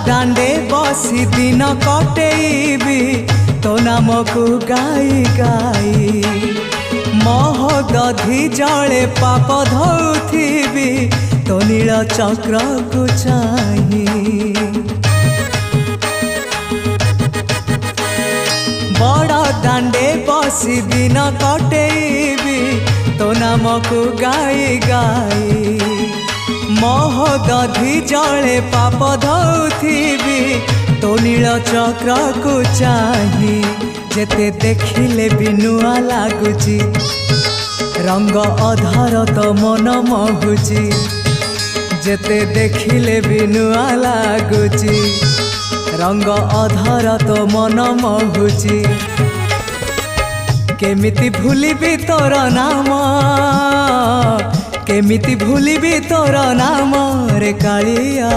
दांडे बसी दिन कटेबी तो नाम को गाई गाई मोह दधि जले पाप धौथिबी तो नील चक्र को चाही बड़ दांडे बसी दिन कटेबी तो नाम को गाई गाई मोह दधि जले पाप धौथिबी तो नील चक्र को चाही जेते देखिले भी नुआ लागुची रंग अधर तो मन मोहुची जेते देखिले भी नुआ लागुची रंग अधर तो मन मोहुची केमिति भूलिबी तोर नाम केमिति भूलिबी तोर नाम रे कालिया।